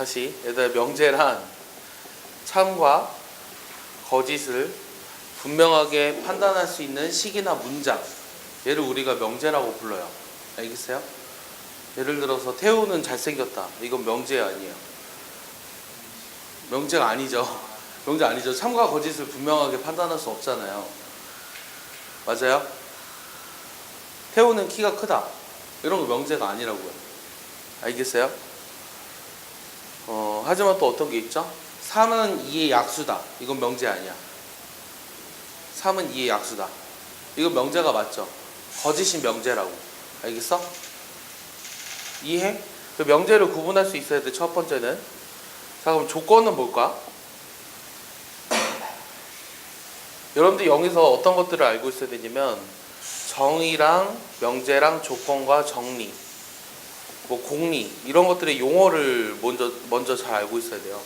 다시 얘들아, 명제란 참과 거짓을 분명하게 판단할 수 있는 식이나 문장, 얘를 우리가 명제라고 불러요. 알겠어요? 예를 들어서 태우는 잘생겼다, 이건 명제 아니에요. 명제가 아니죠. 명제 아니죠. 참과 거짓을 분명하게 판단할 수 없잖아요. 맞아요? 태우는 키가 크다, 이런 거 명제가 아니라고요. 알겠어요? 하지만 또 어떤 게 있죠? 3은 2의 약수다, 이건 명제 아니야. 3은 2의 약수다, 이건 명제가 맞죠? 거짓이 명제라고. 알겠어? 이해? 그 명제를 구분할 수 있어야 돼. 첫 번째는. 자, 그럼 조건은 뭘까? 여러분들 여기서 어떤 것들을 알고 있어야 되냐면, 정의랑 명제랑 조건과 정리, 뭐 공리, 이런 것들의 용어를 먼저 잘 알고 있어야 돼요.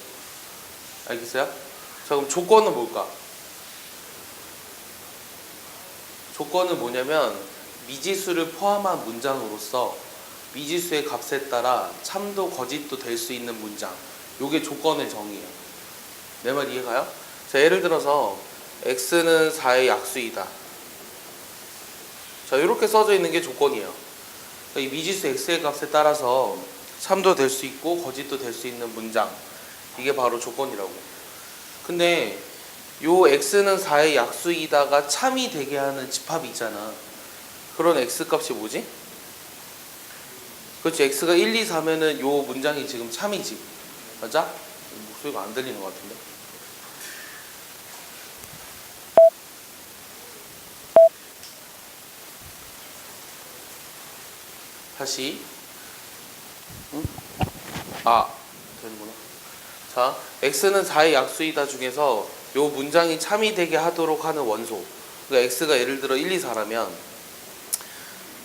알겠어요? 자, 그럼 조건은 뭘까? 조건은 뭐냐면, 미지수를 포함한 문장으로서 미지수의 값에 따라 참도 거짓도 될 수 있는 문장, 요게 조건의 정의예요. 내 말 이해가요? 자, 예를 들어서 x는 4의 약수이다. 자, 이렇게 써져 있는 게 조건이에요. 그러니까 이 미지수 x의 값에 따라서 참도 될 수 있고 거짓도 될 수 있는 문장, 이게 바로 조건이라고. 근데 요 x는 4의 약수이다가 참이 되게 하는 집합이 있잖아. 그런 x 값이 뭐지? 그렇지, x가 1, 2, 4면은 요 문장이 지금 참이지. 맞아? 목소리가 안 들리는 것 같은데. 다시. 응? 아, 되는구나. 자, x는 4의 약수이다 중에서 요 문장이 참이 되게 하도록 하는 원소, 그러니까 x가 예를 들어 1, 2, 4라면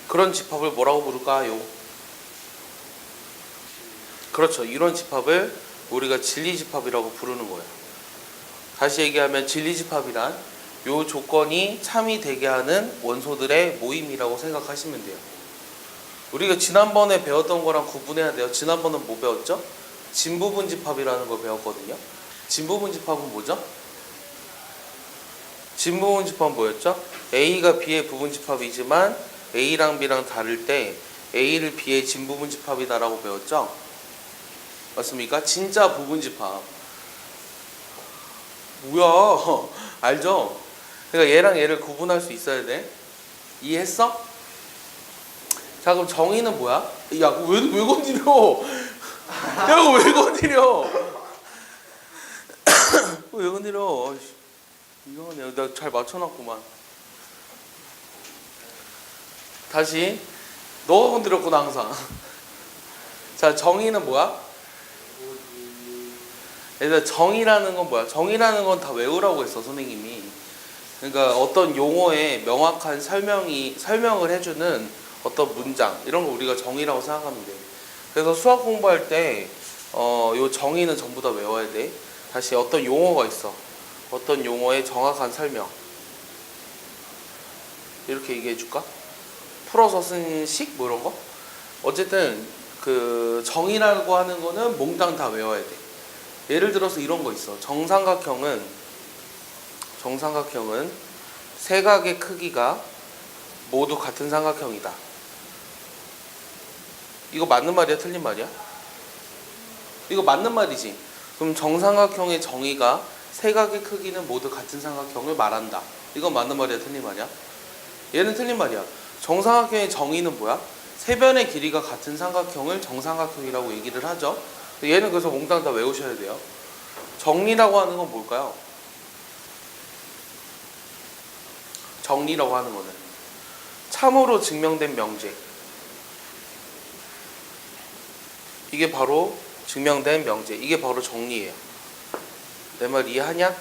그런 집합을 뭐라고 부를까요? 그렇죠. 이런 집합을 우리가 진리집합이라고 부르는 거예요. 다시 얘기하면 진리집합이란 요 조건이 참이 되게 하는 원소들의 모임이라고 생각하시면 돼요. 우리가 지난번에 배웠던 거랑 구분해야 돼요. 지난번은 뭐 배웠죠? 진부분집합이라는 걸 배웠거든요. 진부분집합은 뭐죠? 진부분집합은 뭐였죠? A가 B의 부분집합이지만 A랑 B랑 다를 때 A를 B의 진부분집합이다라고 배웠죠? 맞습니까? 진짜 부분집합. 뭐야? 알죠? 그러니까 얘랑 얘를 구분할 수 있어야 돼. 이해했어? 자, 그럼 정의는 뭐야? 야, 왜 건드려? 야, 이거 왜 건드려? 왜 건드려? 이상하네. 내가 잘 맞춰놨구만. 다시. 너가 건드렸구나, 항상. 자, 정의는 뭐야? 얘들아, 정의라는 건 뭐야? 정의라는 건 다 외우라고 했어, 선생님이. 그러니까 어떤 용어에 명확한 설명을 해주는 어떤 문장, 이런 거 우리가 정의라고 생각하면 돼. 그래서 수학 공부할 때 요 정의는 전부 다 외워야 돼. 다시 어떤 용어가 있어. 어떤 용어의 정확한 설명. 이렇게 얘기해 줄까? 풀어서 쓴 식? 뭐 이런 거? 어쨌든 그 정의라고 하는 거는 몽땅 다 외워야 돼. 예를 들어서 이런 거 있어. 정삼각형은 세 각의 크기가 모두 같은 삼각형이다. 이거 맞는 말이야, 틀린 말이야? 이거 맞는 말이지. 그럼 정삼각형의 정의가 세 각의 크기는 모두 같은 삼각형을 말한다. 이건 맞는 말이야, 틀린 말이야? 얘는 틀린 말이야. 정삼각형의 정의는 뭐야? 세 변의 길이가 같은 삼각형을 정삼각형이라고 얘기를 하죠. 얘는 그래서 몽땅 다 외우셔야 돼요. 정리라고 하는 건 뭘까요? 정리라고 하는 거는 참으로 증명된 명제. 이게 바로 증명된 명제. 이게 바로 정리예요. 내 말 이해하냐?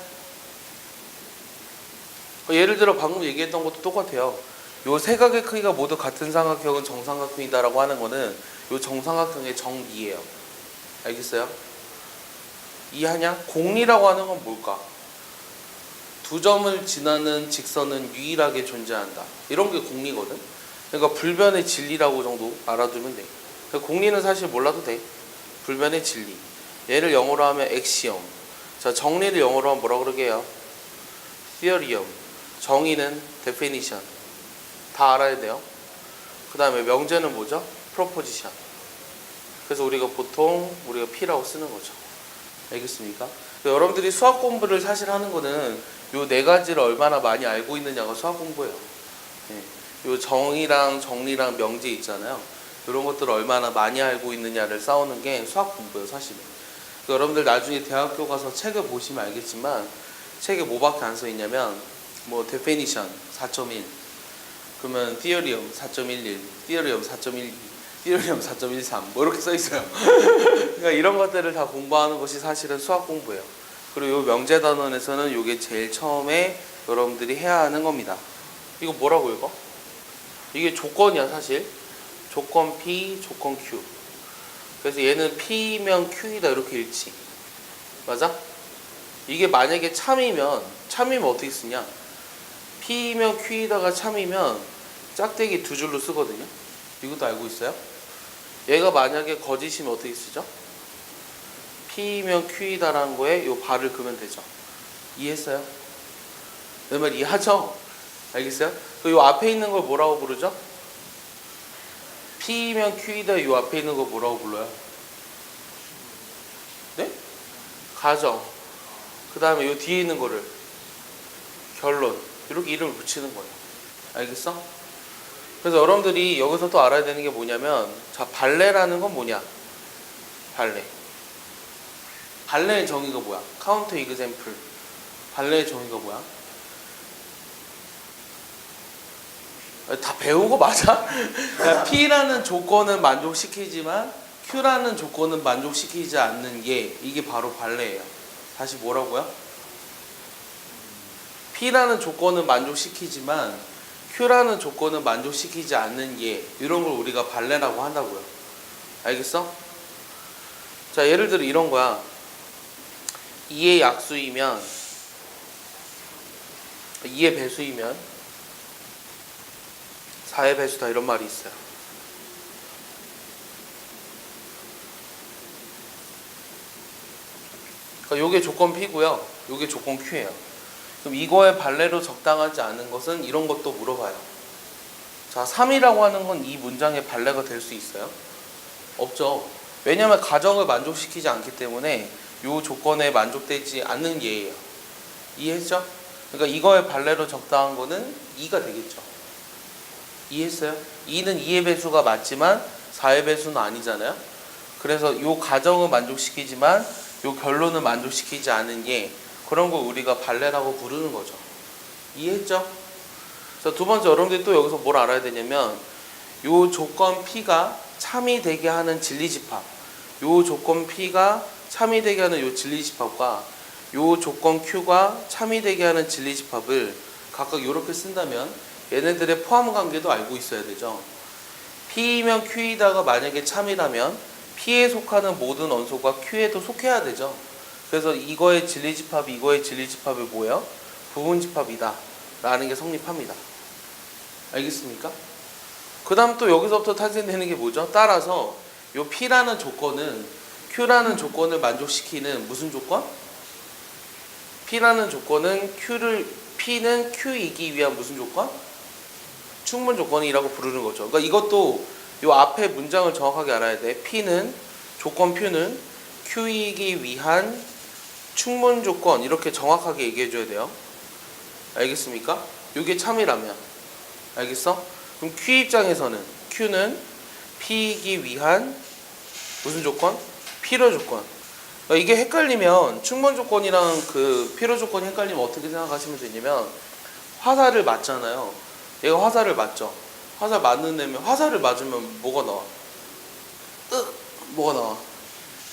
예를 들어 방금 얘기했던 것도 똑같아요. 요 세 각의 크기가 모두 같은 삼각형은 정삼각형이다라고 하는 거는 요 정삼각형의 정리예요. 알겠어요? 이해하냐? 공리라고 하는 건 뭘까? 두 점을 지나는 직선은 유일하게 존재한다. 이런 게 공리거든. 그러니까 불변의 진리라고 정도 알아두면 돼. 그러니까 공리는 사실 몰라도 돼. 불변의 진리. 얘를 영어로 하면 axiom. 자, 정리를 영어로 하면 뭐라 그러게요? theorem. 정의는 definition. 다 알아야 돼요. 그 다음에 명제는 뭐죠? proposition. 그래서 우리가 보통 P라고 쓰는 거죠. 알겠습니까? 여러분들이 수학 공부를 사실 하는 거는 요 네 가지를 얼마나 많이 알고 있느냐가 수학 공부예요. 요 정의랑 정리랑 명제 있잖아요. 이런 것들을 얼마나 많이 알고 있느냐를 싸우는 게 수학 공부예요, 사실은. 여러분들 나중에 대학교 가서 책을 보시면 알겠지만 책에 뭐밖에 안 써 있냐면 뭐 definition 4.1, 그러면 theorem 4.11, theorem 4.12, theorem 4.13 뭐 이렇게 써 있어요. 그러니까 이런 것들을 다 공부하는 것이 사실은 수학 공부예요. 그리고 요 명제 단원에서는 요게 제일 처음에 여러분들이 해야 하는 겁니다. 이거 뭐라고 읽어? 이게 조건이야, 사실. 조건 P, 조건 Q. 그래서 얘는 P면 Q이다 이렇게 읽지. 맞아? 이게 만약에 참이면 어떻게 쓰냐? P면 Q이다가 참이면 짝대기 두 줄로 쓰거든요. 이것도 알고 있어요? 얘가 만약에 거짓이면 어떻게 쓰죠? P면 Q이다라는 거에 요 발을 그으면 되죠. 이해했어요? 내 말 이해하죠? 알겠어요? 요 앞에 있는 걸 뭐라고 부르죠? P면 Q이다 요 앞에 있는 거 뭐라고 불러요? 네? 가정. 그 다음에 요 뒤에 있는 거를 결론. 이렇게 이름을 붙이는 거예요. 알겠어? 그래서 여러분들이 여기서 또 알아야 되는 게 뭐냐면, 자, 발레라는 건 뭐냐? 발레. 발레의 정의가 뭐야? 카운터 이그샘플. 발레의 정의가 뭐야? 다 배운 거 맞아? 그러니까 P라는 조건은 만족시키지만 Q라는 조건은 만족시키지 않는 게, 이게 바로 발레예요. 다시 뭐라고요? P라는 조건은 만족시키지만 Q라는 조건은 만족시키지 않는 예, 이런 걸 우리가 발레라고 한다고요. 알겠어? 자, 예를 들어 이런 거야. 2의 약수이면 2의 배수이면 4의 배수다, 이런 말이 있어요. 그러니까 요게 조건 P고요. 요게 조건 Q예요. 그럼 이거의 발레로 적당하지 않은 것은 이런 것도 물어봐요. 자, 3이라고 하는 건 이 문장의 발레가 될 수 있어요? 없죠. 왜냐하면 가정을 만족시키지 않기 때문에 이 조건에 만족되지 않는 예예요. 이해했죠? 그러니까 이거의 발레로 적당한 거는 2가 되겠죠. 이해했어요? 2는 2의 배수가 맞지만 4의 배수는 아니잖아요. 그래서 이 가정을 만족시키지만 이 결론을 만족시키지 않은 예, 그런 걸 우리가 발레라고 부르는 거죠. 이해했죠? 자, 두 번째, 여러분들이 또 여기서 뭘 알아야 되냐면, 요 조건 P가 참이 되게 하는 진리집합, 요 조건 P가 참이 되게 하는 요 진리집합과 요 조건 Q가 참이 되게 하는 진리집합을 각각 이렇게 쓴다면 얘네들의 포함관계도 알고 있어야 되죠. P면 Q이다가 만약에 참이라면 P에 속하는 모든 원소가 Q에도 속해야 되죠. 그래서 이거의 진리집합이 이거의 진리집합이 뭐예요? 부분집합이다 라는 게 성립합니다. 알겠습니까? 그 다음 또 여기서부터 탄생되는 게 뭐죠? 따라서 요 P라는 조건은 Q라는 조건을 만족시키는 무슨 조건? P라는 조건은 P는 Q이기 위한 무슨 조건? 충분 조건이라고 부르는 거죠. 그러니까 이것도 요 앞에 문장을 정확하게 알아야 돼. P는 조건 Q는 Q이기 위한 충분 조건, 이렇게 정확하게 얘기해 줘야 돼요. 알겠습니까? 이게 참이라면. 알겠어? 그럼 Q 입장에서는 Q는 P이기 위한 무슨 조건? 필요 조건. 그러니까 이게 헷갈리면, 충분 조건이랑 그 필요 조건이 헷갈리면 어떻게 생각하시면 되냐면, 화살을 맞잖아요. 얘가 화살을 맞죠. 화살 맞는 애면 화살을 맞으면 뭐가 나와? 뭐가 나와?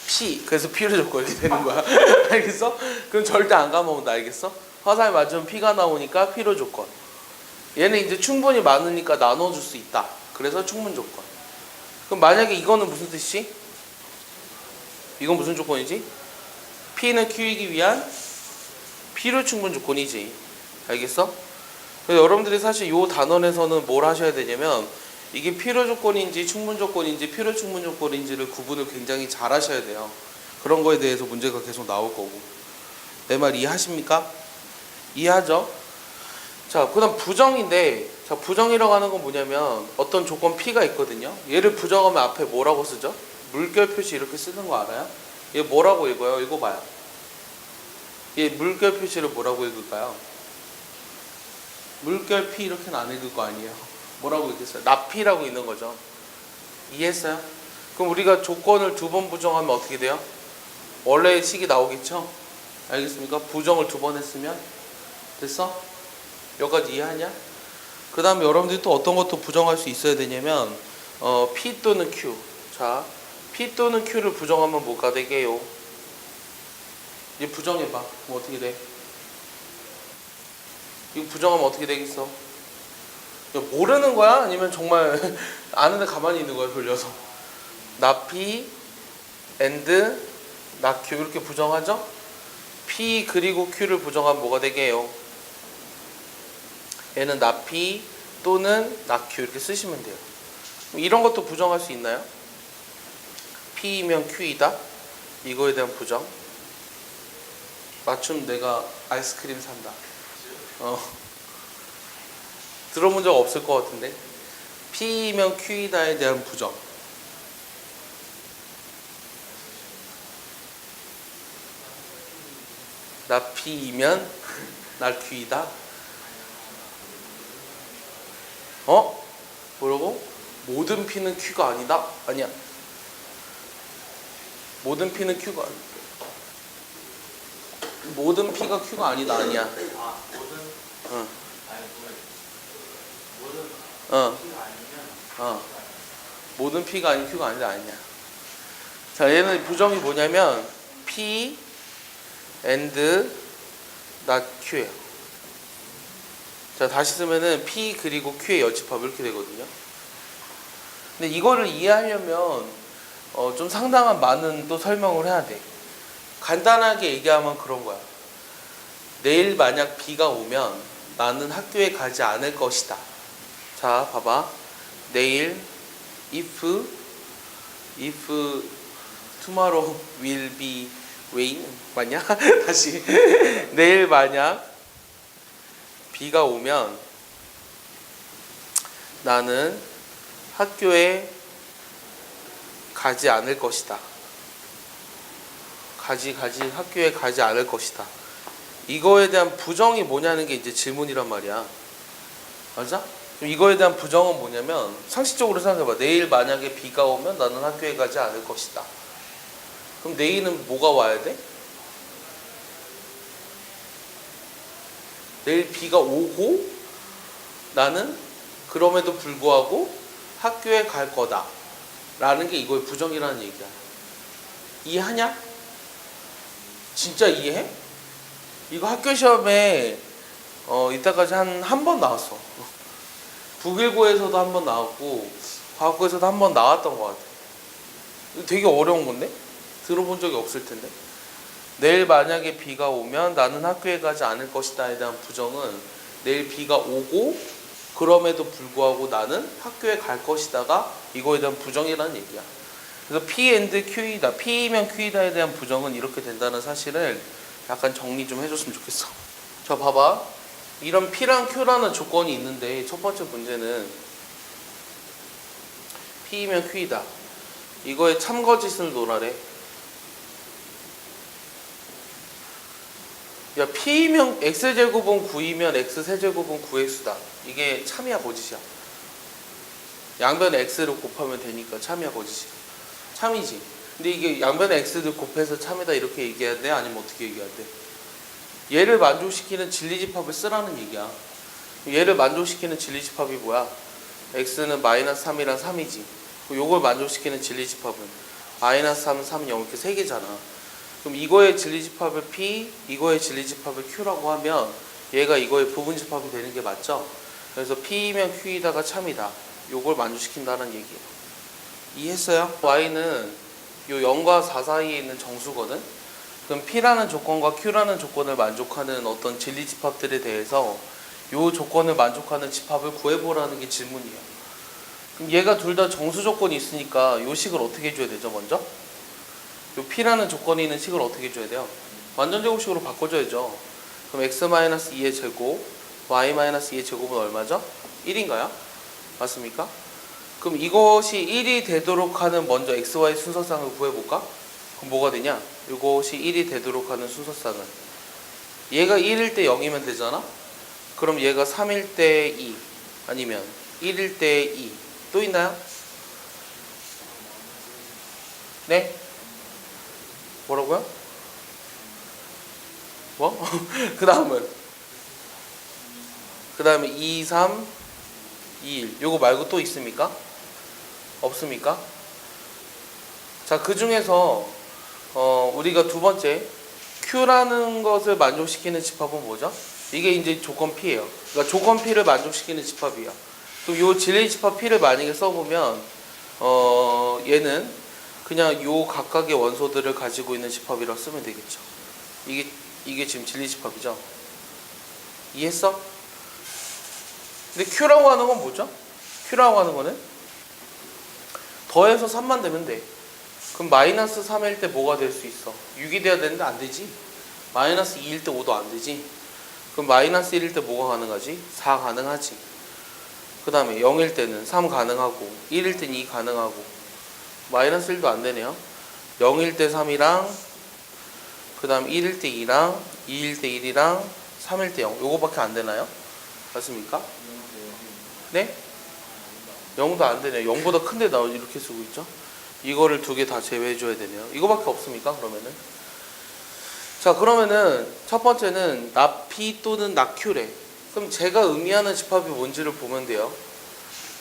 P. 그래서 필요 조건 이렇게 되는 거야. 알겠어? 그럼 절대 안 까먹는다. 알겠어? 화살 맞으면 P가 나오니까 필요 조건. 얘는 이제 충분히 많으니까 나눠줄 수 있다. 그래서 충분 조건. 그럼 만약에 이거는 무슨 뜻이지? 이건 무슨 조건이지? P는 Q이기 위한 필요 충분 조건이지. 알겠어? 그래서 여러분들이 사실 이 단원에서는 뭘 하셔야 되냐면, 이게 필요 조건인지 충분 조건인지 필요 충분 조건인지를 구분을 굉장히 잘 하셔야 돼요. 그런 거에 대해서 문제가 계속 나올 거고. 내 말 이해하십니까? 이해하죠? 자, 그 다음 부정인데, 자, 부정이라고 하는 건 뭐냐면 어떤 조건 P가 있거든요. 얘를 부정하면 앞에 뭐라고 쓰죠? 물결 표시 이렇게 쓰는 거 알아요? 얘 뭐라고 읽어요? 읽어봐요. 얘 물결 표시를 뭐라고 읽을까요? 물결 P 이렇게는 안 읽을 거 아니에요. 뭐라고 읽겠어요? 나P라고 있는 거죠. 이해했어요? 그럼 우리가 조건을 두 번 부정하면 어떻게 돼요? 원래의 식이 나오겠죠? 알겠습니까? 부정을 두 번 했으면 됐어? 여기까지 이해하냐? 그 다음에 여러분들이 또 어떤 것도 부정할 수 있어야 되냐면 P 또는 Q. 자, P 또는 Q를 부정하면 뭐가 되게요? 이제 부정해봐. 그럼 어떻게 돼? 이거 부정하면 어떻게 되겠어? 모르는 거야? 아니면 정말 아는데 가만히 있는 거야? 돌려서 나 P and 나 Q 이렇게 부정하죠? P 그리고 Q를 부정하면 뭐가 되게요? 얘는 나 P 또는 나 Q 이렇게 쓰시면 돼요. 이런 것도 부정할 수 있나요? P이면 Q이다? 이거에 대한 부정. 맞춤 내가 아이스크림 산다. 들어본 적 없을 것 같은데. P이면 Q이다에 대한 부정. 나 P이면 날 Q이다. 뭐라고? 모든 P는 Q가 아니다? 아니야. 모든 P는 Q가 아니다. 모든 P가 Q가 아니다. 아니야. 모든 P가 아닌 Q가 아니다. 아니야. 자, 얘는 부정이 뭐냐면 P and not Q예요. 자, 다시 쓰면은 P 그리고 Q의 여집합 이렇게 되거든요. 근데 이거를 이해하려면 좀 상당한 많은 또 설명을 해야 돼. 간단하게 얘기하면 그런 거야. 내일 만약 비가 오면 나는 학교에 가지 않을 것이다. 자, 봐봐. 내일 if tomorrow will be rain 맞냐? 다시 내일 만약 비가 오면 나는 학교에 가지 않을 것이다. 학교에 가지 않을 것이다. 이거에 대한 부정이 뭐냐는 게 이제 질문이란 말이야. 맞아? 그럼 이거에 대한 부정은 뭐냐면 상식적으로 생각해봐. 내일 만약에 비가 오면 나는 학교에 가지 않을 것이다. 그럼 내일은 뭐가 와야 돼? 내일 비가 오고 나는 그럼에도 불구하고 학교에 갈 거다 라는 게 이거의 부정이라는 얘기야. 이해하냐? 진짜 이해해? 이거 학교 시험에 이따까지 한 번 나왔어. 국일고에서도 한 번 나왔고 과학고에서도 한 번 나왔던 것 같아. 이거 되게 어려운 건데? 들어본 적이 없을 텐데. 내일 만약에 비가 오면 나는 학교에 가지 않을 것이다에 대한 부정은 내일 비가 오고 그럼에도 불구하고 나는 학교에 갈 것이다가 이거에 대한 부정이라는 얘기야. 그래서 P and Q이다. P이면 Q이다에 대한 부정은 이렇게 된다는 사실을 약간 정리 좀 해줬으면 좋겠어. 자, 봐봐. 이런 P랑 Q라는 조건이 있는데 첫 번째 문제는 P이면 Q이다. 이거에 참거짓을 놓으라래. 야, P이면 X제곱은 9이면 X세제곱은 9X다. 이게 참이야 거짓이야? 양변에 X를 곱하면 되니까 참이야 거짓이야? 참이지. 근데 이게 양변에 X를 곱해서 참이다 이렇게 얘기해야 돼? 아니면 어떻게 얘기해야 돼? 얘를 만족시키는 진리집합을 쓰라는 얘기야. 얘를 만족시키는 진리집합이 뭐야? X는 마이너스 3이랑 3이지. 요걸 만족시키는 진리집합은 마이너스 3, 3, 0 이렇게 3개잖아. 그럼 이거의 진리집합을 P, 이거의 진리집합을 Q라고 하면 얘가 이거의 부분집합이 되는 게 맞죠? 그래서 P이면 Q이다가 참이다. 요걸 만족시킨다는 얘기예요. 이해했어요? Y는 요 0과 4 사이에 있는 정수거든? 그럼 P라는 조건과 Q라는 조건을 만족하는 어떤 진리집합들에 대해서 요 조건을 만족하는 집합을 구해보라는 게 질문이에요. 그럼 얘가 둘 다 정수 조건이 있으니까 요 식을 어떻게 해줘야 되죠? 먼저 요 P라는 조건이 있는 식을 어떻게 줘야 돼요? 완전 제곱식으로 바꿔줘야죠. 그럼 x-2의 제곱, y-2의 제곱은 얼마죠? 1인가요? 맞습니까? 그럼 이것이 1이 되도록 하는 먼저 xy 순서쌍을 구해볼까? 그럼 뭐가 되냐? 이것이 1이 되도록 하는 순서쌍은 얘가 1일 때 0이면 되잖아? 그럼 얘가 3일 때 2 아니면 1일 때 2 또 있나요? 네? 뭐라고요? 뭐? 그 다음에 2, 3, 2, 1 요거 말고 또 있습니까? 없습니까? 자, 그 중에서 우리가 두 번째 Q라는 것을 만족시키는 집합은 뭐죠? 이게 이제 조건 P예요. 그러니까 조건 P를 만족시키는 집합이야. 그럼 요 진리 집합 P를 만약에 써보면 얘는 그냥 요 각각의 원소들을 가지고 있는 집합이라고 쓰면 되겠죠. 이게 지금 진리 집합이죠. 이해했어? 근데 Q라고 하는 건 뭐죠? Q라고 하는 거는 더해서 3만 되면 돼. 그럼 마이너스 3일 때 뭐가 될 수 있어? 6이 돼야 되는데 안 되지. 마이너스 2일 때 5도 안 되지. 그럼 마이너스 1일 때 뭐가 가능하지? 4 가능하지. 그 다음에 0일 때는 3 가능하고 1일 때는 2 가능하고 마이너스 1도 안 되네요. 0일 때 3이랑 그 다음 1일 때 2랑 2일 때 1이랑 3일 때 0 요거밖에 안 되나요? 맞습니까? 네? 0도 안 되네요. 0보다 큰데 나 이렇게 쓰고 있죠? 이거를 두 개 다 제외해 줘야 되네요. 이거밖에 없습니까? 그러면은 자, 그러면은 첫 번째는 나 P 또는 나 Q래. 그럼 제가 의미하는 집합이 뭔지를 보면 돼요.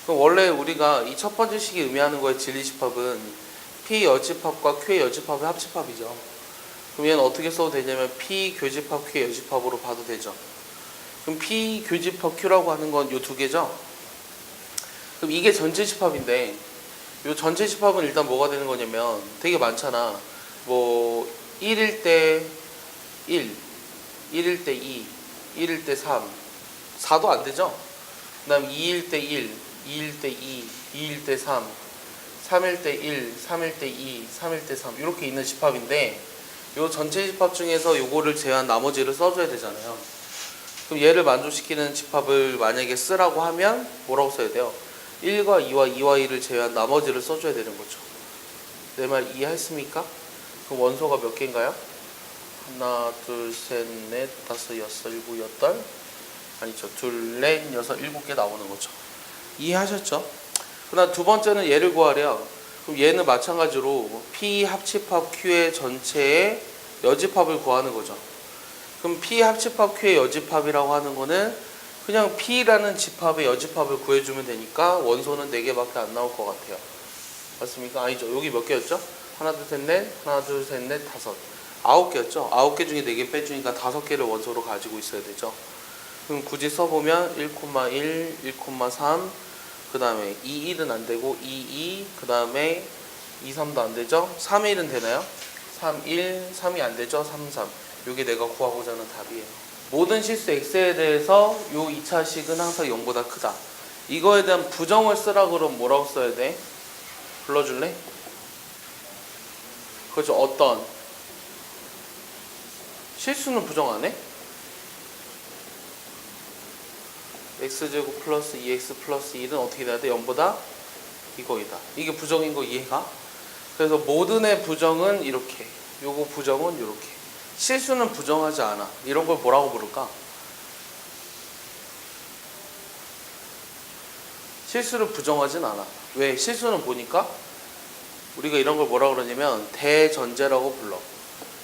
그럼 원래 우리가 이 첫 번째 식이 의미하는 거의 진리 집합은 P 여집합과 Q의 여집합의 합집합이죠. 그럼 얘는 어떻게 써도 되냐면 P 교집합 Q의 여집합으로 봐도 되죠. 그럼 P 교집합 Q라고 하는 건 요 두 개죠. 그럼 이게 전체 집합인데 요 전체 집합은 일단 뭐가 되는 거냐면 되게 많잖아. 뭐 1일 때 1, 1일 때 2, 1일 때 3, 4도 안 되죠? 그 다음 2일 때 1, 2일 때 2, 2일 때 3, 3일 때 1, 3일 때 2, 3일 때 3 이렇게 있는 집합인데 요 전체 집합 중에서 요거를 제외한 나머지를 써줘야 되잖아요. 그럼 얘를 만족시키는 집합을 만약에 쓰라고 하면 뭐라고 써야 돼요? 1과 2와 2와 2를 제외한 나머지를 써줘야 되는 거죠. 내 말 이해했습니까? 그럼 원소가 몇 개인가요? 하나, 둘, 셋, 넷, 다섯, 여섯, 일곱, 여덟 아니죠. 둘, 넷, 여섯, 일곱 개 나오는 거죠. 이해하셨죠? 그다음 두 번째는 얘를 구하려. 그럼 얘는 마찬가지로 P 합집합 Q의 전체의 여집합을 구하는 거죠. 그럼 P 합집합 Q의 여집합이라고 하는 거는 그냥 P라는 집합의 여집합을 구해주면 되니까 원소는 4개밖에 안 나올 것 같아요. 맞습니까? 아니죠. 여기 몇 개였죠? 하나, 둘, 셋, 넷, 하나, 둘, 셋, 넷, 다섯. 9개였죠? 9개 중에 4개 빼주니까 5개를 원소로 가지고 있어야 되죠. 그럼 굳이 써보면 1,1, 1,3, 그 다음에 2, 1은 안 되고 2, 2, 그 다음에 2, 3도 안 되죠? 3, 1은 되나요? 3, 1, 3이 안 되죠? 3, 3. 이게 내가 구하고자 하는 답이에요. 모든 실수 x에 대해서 요 2차식은 항상 0보다 크다. 이거에 대한 부정을 쓰라 그러면 뭐라고 써야 돼? 불러줄래? 그죠? 어떤? 실수는 부정 안 해? x제곱 플러스 2x 플러스 1은 어떻게 돼야 돼? 0보다 이거이다. 이게 부정인 거 이해가? 그래서 모든의 부정은 이렇게, 요거 부정은 이렇게. 실수는 부정하지 않아. 이런 걸 뭐라고 부를까? 실수를 부정하진 않아. 왜? 실수는 보니까 우리가 이런 걸 뭐라고 그러냐면 대전제라고 불러.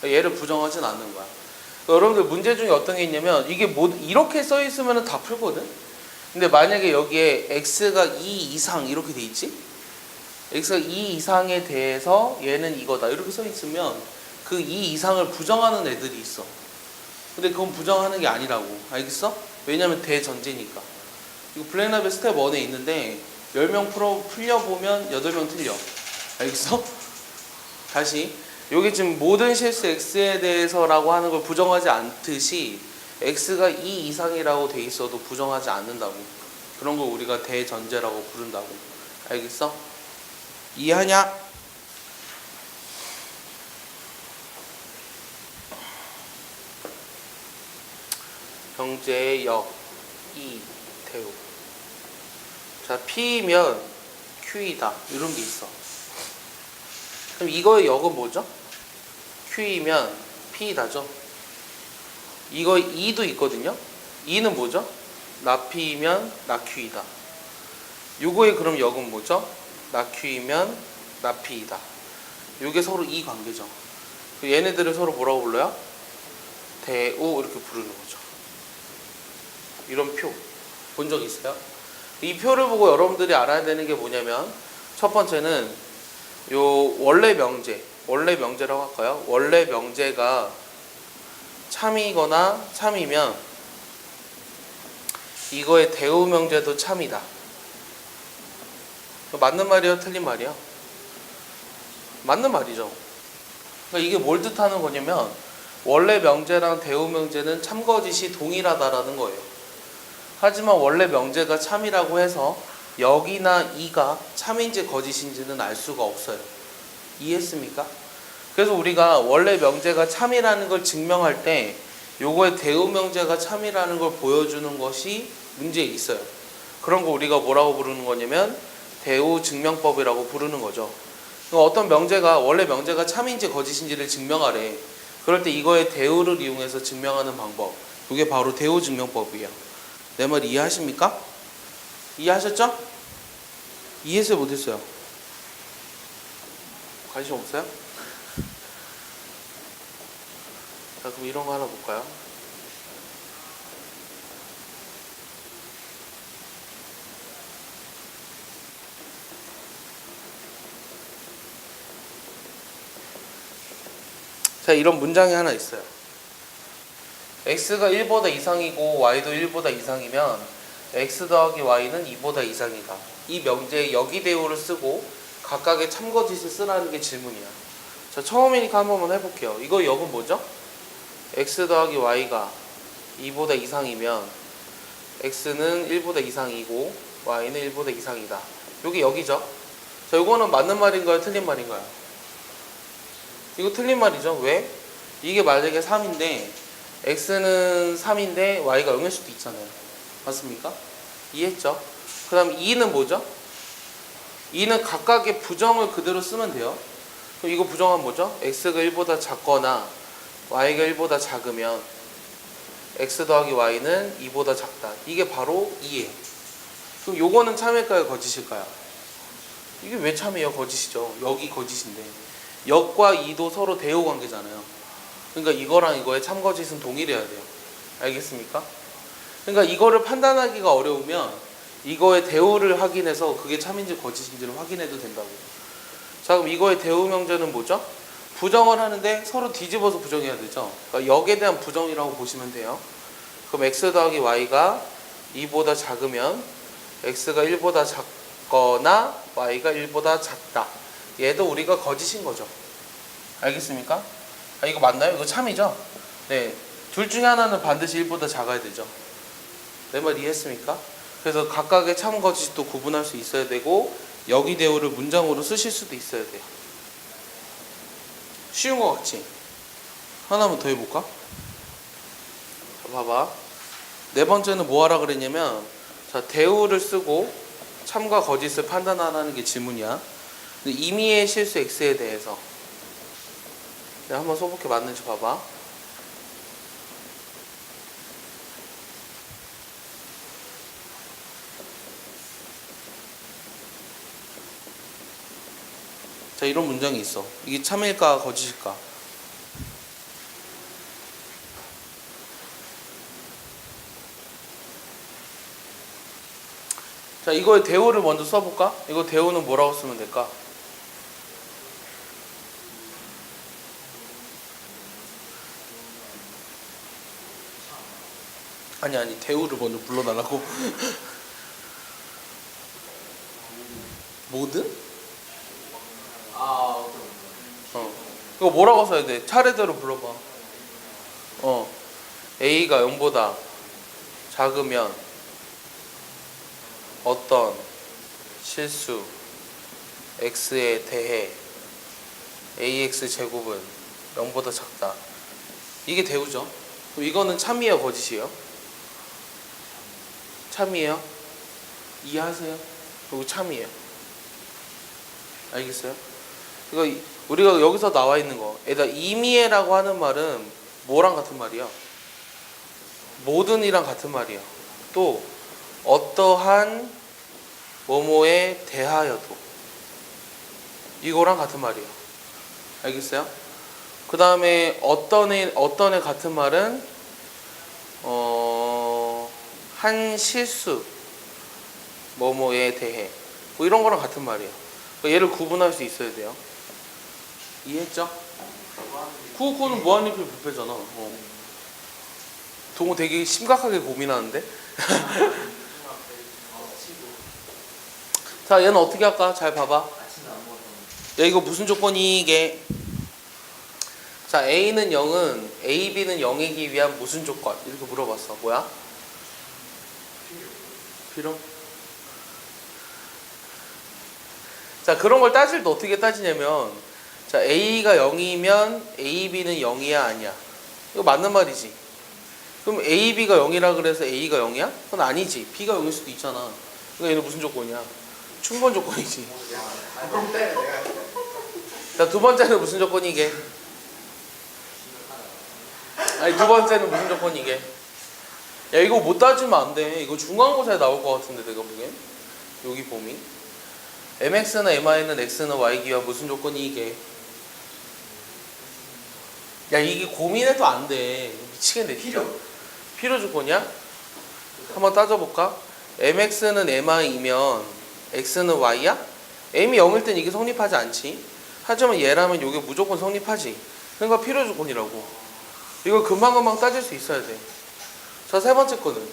얘를 부정하진 않는 거야. 여러분들 문제 중에 어떤 게 있냐면 이게 뭐 이렇게 써 있으면 다 풀거든. 근데 만약에 여기에 x가 2 이상 이렇게 돼 있지? x가 2 이상에 대해서 얘는 이거다 이렇게 써 있으면 그 2 이상을 부정하는 애들이 있어. 근데 그건 부정하는 게 아니라고. 알겠어? 왜냐면 대전제니까. 이거 블랙랩의 스텝 1에 있는데 10명 풀려보면 8명 틀려. 알겠어? 다시 여기 지금 모든 실수 x에 대해서라고 하는 걸 부정하지 않듯이 x가 2 이상이라고 돼 있어도 부정하지 않는다고. 그런 걸 우리가 대전제라고 부른다고. 알겠어? 이해하냐? 병제의 역, 이, 대우. 자, P면 Q이다. 이런 게 있어. 그럼 이거의 역은 뭐죠? Q이면 P다죠. 이거 E도 있거든요. E는 뭐죠? 나 P면 나 Q이다. 요거의 그럼 역은 뭐죠? 나 Q이면 나 P이다. 요게 서로 이 관계죠. 얘네들을 서로 뭐라고 불러요? 대우 이렇게 부르는 거죠. 이런 표 본 적 있어요? 이 표를 보고 여러분들이 알아야 되는 게 뭐냐면 첫 번째는 요 원래 명제라고 할까요? 원래 명제가 참이거나 참이면 이거의 대우 명제도 참이다. 맞는 말이야, 틀린 말이야? 맞는 말이죠. 그러니까 이게 뭘 뜻하는 거냐면 원래 명제랑 대우 명제는 참거짓이 동일하다라는 거예요. 하지만 원래 명제가 참이라고 해서 역이나 이가 참인지 거짓인지는 알 수가 없어요. 이해했습니까? 그래서 우리가 원래 명제가 참이라는 걸 증명할 때 요거의 대우 명제가 참이라는 걸 보여주는 것이 문제에 있어요. 그런 거 우리가 뭐라고 부르는 거냐면 대우 증명법이라고 부르는 거죠. 어떤 명제가 원래 명제가 참인지 거짓인지를 증명하래. 그럴 때 이거의 대우를 이용해서 증명하는 방법, 이게 바로 대우 증명법이에요. 내 말 이해하십니까? 이해하셨죠? 이해했어요, 못했어요? 관심 없어요? 자, 그럼 이런 거 하나 볼까요? 자, 이런 문장이 하나 있어요. x가 1보다 이상이고 y도 1보다 이상이면 x 더하기 y는 2보다 이상이다. 이 명제에 역이대우를 쓰고 각각의 참거짓을 쓰라는 게 질문이야. 자, 처음이니까 한 번만 해볼게요. 이거 역은 뭐죠? x 더하기 y가 2보다 이상이면 x는 1보다 이상이고 y는 1보다 이상이다. 이게 역이죠? 자, 이거는 맞는 말인가요? 틀린 말인가요? 이거 틀린 말이죠. 왜? 이게 만약에 3인데 x는 3인데 y가 0일 수도 있잖아요. 맞습니까? 이해했죠? 그 다음 2는 뭐죠? 2는 각각의 부정을 그대로 쓰면 돼요. 그럼 이거 부정하면 뭐죠? x가 1보다 작거나 y가 1보다 작으면 x 더하기 y는 2보다 작다. 이게 바로 2예요. 그럼 요거는 참일까요? 거짓일까요? 이게 왜 참이에요? 거짓이죠. 역이 거짓인데. 역과 2도 서로 대우 관계잖아요. 그러니까 이거랑 이거의 참거짓은 동일해야 돼요. 알겠습니까? 그러니까 이거를 판단하기가 어려우면 이거의 대우를 확인해서 그게 참인지 거짓인지를 확인해도 된다고. 자, 그럼 이거의 대우 명제는 뭐죠? 부정을 하는데 서로 뒤집어서 부정해야 되죠. 그러니까 역에 대한 부정이라고 보시면 돼요. 그럼 x 더하기 y가 2보다 작으면 x가 1보다 작거나 y가 1보다 작다. 얘도 우리가 거짓인 거죠. 알겠습니까? 아, 이거 맞나요? 이거 참이죠? 네. 둘 중에 하나는 반드시 1보다 작아야 되죠. 내 말 이해했습니까? 그래서 각각의 참 거짓도 구분할 수 있어야 되고 역이 대우를 문장으로 쓰실 수도 있어야 돼요. 쉬운 거 같지? 하나만 더 해볼까? 자, 봐봐. 네 번째는 뭐 하라 그랬냐면, 자, 대우를 쓰고 참과 거짓을 판단하라는 게 질문이야. 근데 임의의 실수 x에 대해서 내가 한번 써볼게. 맞는지 봐봐. 자, 이런 문장이 있어. 이게 참일까 거짓일까? 자, 이거의 대우를 먼저 써볼까? 이거 대우는 뭐라고 쓰면 될까? 아니 대우를 먼저 불러달라고. 모든? 이거 뭐라고 써야 돼? 차례대로 불러봐. A가 0보다 작으면 어떤 실수 x에 대해 ax 제곱은 0보다 작다. 이게 대우죠. 그럼 이거는 참이에요, 거짓이에요? 참이에요? 이해하세요? 그리고 참이에요. 알겠어요? 그러니까 우리가 여기서 나와 있는 거, 얘들아, 이미애라고 하는 말은 뭐랑 같은 말이야? 모든이랑 같은 말이야. 또 어떠한 뭐뭐에 대하여도, 이거랑 같은 말이야. 알겠어요? 그 다음에 어떤 애 같은 말은 한 실수 뭐뭐에 대해, 뭐 이런 거랑 같은 말이에요. 그러니까 얘를 구분할 수 있어야 돼요. 이해했죠? 그거는 무한리필 부패잖아. 동호 되게 심각하게 고민하는데. 자, 얘는 어떻게 할까? 잘 봐봐. 야, 이거 무슨 조건이 이게? 자, A는 0은 A, B는 0이기 위한 무슨 조건? 이렇게 물어봤어. 뭐야? 필요? 자, 그런 걸 따질 때 어떻게 따지냐면, 자, A가 0이면 A, B는 0이야 아니야? 이거 맞는 말이지. 그럼 A, B가 0이라 그래서 A가 0이야? 그건 아니지. B가 0일 수도 있잖아. 그러니까 얘는 무슨 조건이야? 충분 조건이지. 자, 두 번째는 무슨 조건이 이게? 아니, 두 번째는 무슨 조건이 이게? 야, 이거 못 따지면 안 돼. 이거 중간고사에 나올 것 같은데, 내가 보기엔. 여기 봄이. mx는 mi는 x는 y기와 무슨 조건이 이게? 야, 이게 고민해도 안 돼. 미치겠네. 필요 조건이야? 한번 따져볼까? mx는 mi이면 x는 y야? m이 0일 땐 이게 성립하지 않지. 하지만 얘라면 이게 무조건 성립하지. 그러니까 필요 조건이라고. 이걸 금방금방 따질 수 있어야 돼. 자, 세 번째 거는?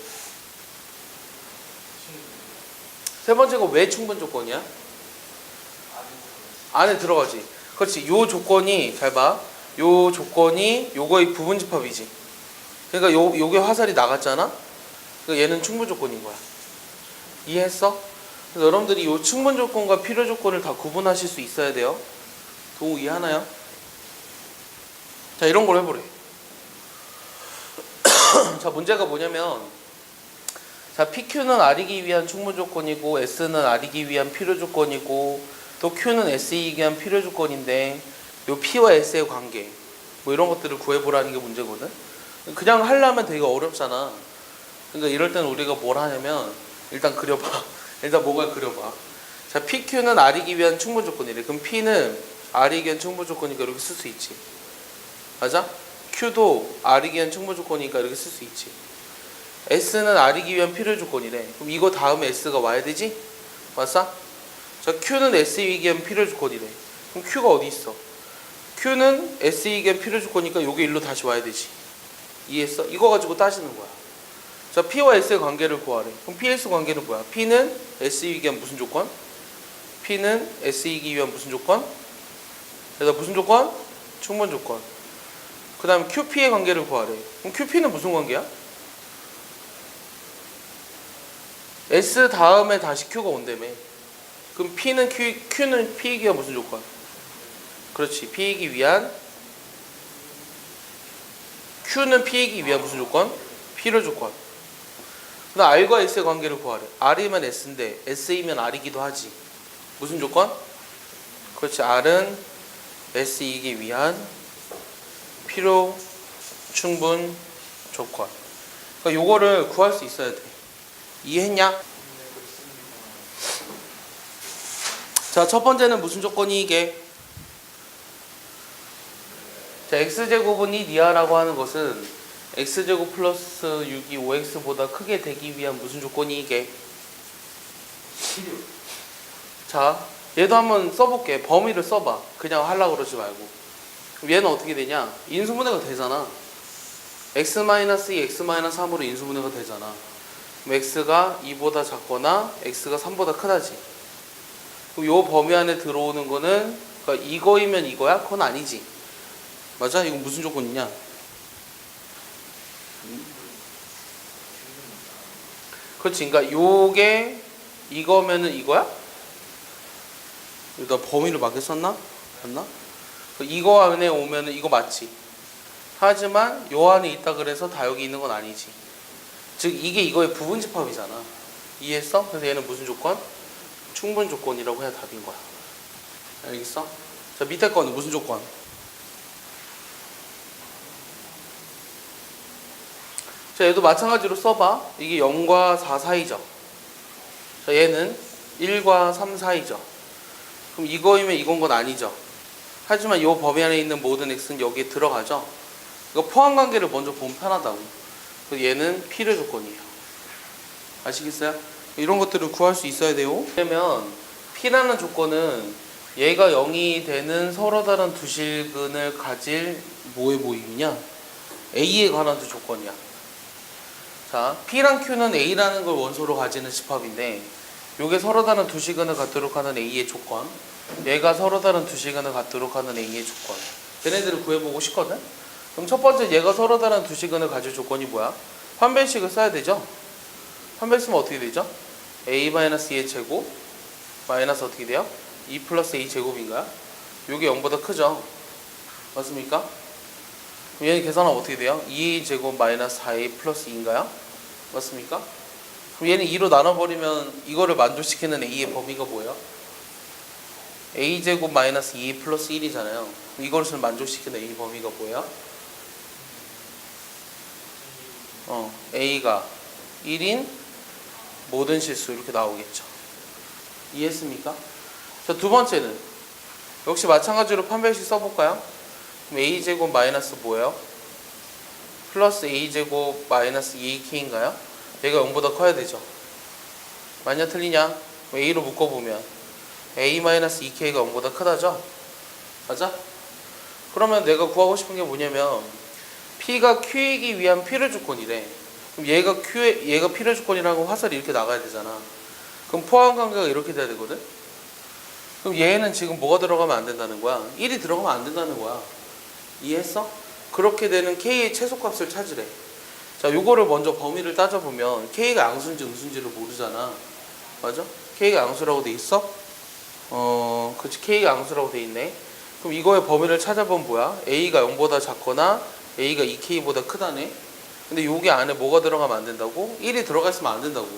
세 번째가 왜 충분 조건이야? 안에 들어가지. 그렇지. 요 조건이, 잘 봐. 요 조건이 요거의 부분집합이지. 그러니까 요게 화살이 나갔잖아? 그러니까 얘는 충분 조건인 거야. 이해했어? 그래서 여러분들이 요 충분 조건과 필요 조건을 다 구분하실 수 있어야 돼요. 동우 이해하나요? 자, 이런 걸 해보래. 자, 문제가 뭐냐면, 자, PQ는 R이기 위한 충분 조건이고 S는 R이기 위한 필요 조건이고 또 Q는 S이기 위한 필요 조건인데 요 P와 S의 관계 뭐 이런 것들을 구해보라는 게 문제거든. 그냥 하려면 되게 어렵잖아. 그러니까 이럴 때는 우리가 뭘 하냐면 일단 그려봐. 일단 뭐가 그려봐. 자, PQ는 R이기 위한 충분 조건이래. 그럼 P는 R이기 위한 충분 조건이니까 이렇게 쓸 수 있지. 맞아? Q도 R이기 위한 충분 조건이니까 이렇게 쓸 수 있지. S는 R이기 위한 필요 조건이래. 그럼 이거 다음에 S가 와야 되지? 맞아? 자, Q는 S이기 위한 필요 조건이래. 그럼 Q가 어디 있어? Q는 S이기 위한 필요 조건이니까 요게 일로 다시 와야 되지. 이해했어? 이거 가지고 따지는 거야. 자, P와 S의 관계를 구하래. 그럼 PS 관계는 뭐야? P는 S이기 위한 무슨 조건? P는 S이기 위한 무슨 조건? 그래서 무슨 조건? 충분 조건. 그 다음에 QP의 관계를 구하래. 그럼 QP는 무슨 관계야? S 다음에 다시 Q가 온다며. 그럼 Q는 P이기 위한 무슨 조건? 그렇지. P이기 위한 Q는 P이기 위한 무슨 조건? 필요 조건. 그 다음 R과 S의 관계를 구하래. R이면 S인데 S이면 R이기도 하지. 무슨 조건? 그렇지. R은 S이기 위한 필요 충분 조건. 그러니까 요거를 구할 수 있어야 돼. 이해했냐? 자, 첫 번째는 무슨 조건이 이게? 자, x제곱은 이 니아라고 하는 것은 x제곱 플러스 6이 5x보다 크게 되기 위한 무슨 조건이 이게? 자, 얘도 한번 써볼게. 범위를 써봐. 그냥 하려고 그러지 말고. 그럼 얘는 어떻게 되냐? 인수분해가 되잖아. x-2, x-3으로 인수분해가 되잖아. x가 2보다 작거나 x가 3보다 크다지. 그럼 요 범위 안에 들어오는 거는 그러니까 이거이면 이거야? 그건 아니지. 맞아? 이건 무슨 조건이냐? 그렇지. 그러니까 요게 이거면은 이거야? 나 범위를 맞게 썼나? 맞나? 이거 안에 오면은 이거 맞지. 하지만 요 안에 있다 그래서 다 여기 있는 건 아니지. 즉 이게 이거의 부분집합이잖아. 이해했어? 그래서 얘는 무슨 조건? 충분 조건이라고 해야 답인 거야. 알겠어? 자, 밑에 거는 무슨 조건? 자, 얘도 마찬가지로 써봐. 이게 0과 4 사이죠. 자, 얘는 1과 3 사이죠. 그럼 이거이면 이건 건 아니죠. 하지만 이 범위 안에 있는 모든 x는 여기에 들어가죠. 이거 포함관계를 먼저 보면 편하다고. 그래서 얘는 필요 조건이에요. 아시겠어요? 이런 것들을 구할 수 있어야 돼요. 그러면 P라는 조건은 얘가 0이 되는 서로 다른 두 실근을 가질 뭐의 모임이냐? A에 관한 두 조건이야. 자, P랑 Q는 A라는 걸 원소로 가지는 집합인데 요게 서로 다른 두 실근을 갖도록 하는 A의 조건, 얘가 서로 다른 두 실근을 갖도록 하는 A의 조건. 걔네들을 구해보고 싶거든? 그럼 첫 번째 얘가 서로 다른 두 실근을 가질 조건이 뭐야? 판별식을 써야 되죠? 판별 쓰면 어떻게 되죠? A-2의 제곱 마이너스 어떻게 돼요? 2 플러스 A 제곱인가요? 요게 0보다 크죠? 맞습니까? 그럼 얘는 계산하면 어떻게 돼요? 2A 제곱 마이너스 4A 플러스 2인가요? 맞습니까? 그럼 얘는 2로 나눠버리면 이거를 만족시키는 A의 범위가 뭐예요? A 제곱 마이너스 2A 플러스 1이잖아요. 이것을 만족시키는 A 범위가 뭐예요? A가 1인 모든 실수 이렇게 나오겠죠. 이해했습니까? 자, 두 번째는 역시 마찬가지로 판별식 써볼까요? 그럼 A제곱 마이너스 뭐예요? 플러스 A제곱 마이너스 2AK인가요? 얘가 0보다 커야 되죠. 맞냐 틀리냐? A로 묶어보면 A-2K가 0보다 크다죠? 맞아? 그러면 내가 구하고 싶은 게 뭐냐면 P가 Q이기 위한 필요 조건이래. 그럼 얘가 필요 조건이라고 화살이 이렇게 나가야 되잖아. 그럼 포함 관계가 이렇게 돼야 되거든? 그럼 얘는 지금 뭐가 들어가면 안 된다는 거야? 1이 들어가면 안 된다는 거야. 이해했어? 그렇게 되는 K의 최소값을 찾으래. 자, 요거를 먼저 범위를 따져보면 K가 양수인지 음수인지를 모르잖아. 맞아? K가 양수라고 돼 있어? 그치. K가 양수라고 돼 있네. 그럼 이거의 범위를 찾아보면 뭐야? A가 0보다 작거나 A가 2K보다 크다네. 근데 여기 안에 뭐가 들어가면 안 된다고? 1이 들어가 있으면 안 된다고.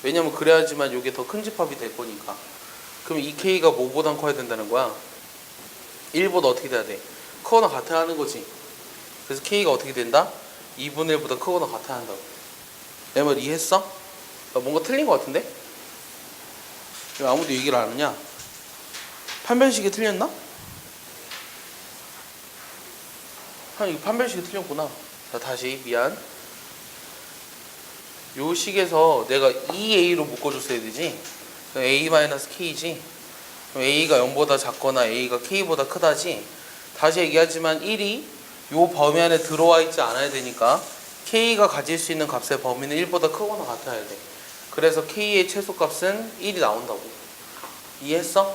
왜냐면 그래야지만 이게 더 큰 집합이 될 거니까. 그럼 2K가 뭐보단 커야 된다는 거야? 1보다 어떻게 돼야 돼? 크거나 같아야 하는 거지. 그래서 K가 어떻게 된다? 2분의 1보다 크거나 같아야 한다고. 내 말 이해했어? 나 뭔가 틀린 거 같은데? 왜 아무도 얘기를 안 하냐? 판별식이 틀렸나? 이거 판별식이 틀렸구나. 자, 다시 미안. 요 식에서 내가 2A로 묶어줬어야 되지. A-K지. A가 0보다 작거나 A가 K보다 크다지. 다시 얘기하지만 1이 요 범위 안에 들어와 있지 않아야 되니까 K가 가질 수 있는 값의 범위는 1보다 크거나 같아야 돼. 그래서 K의 최소값은 1이 나온다고. 이해했어?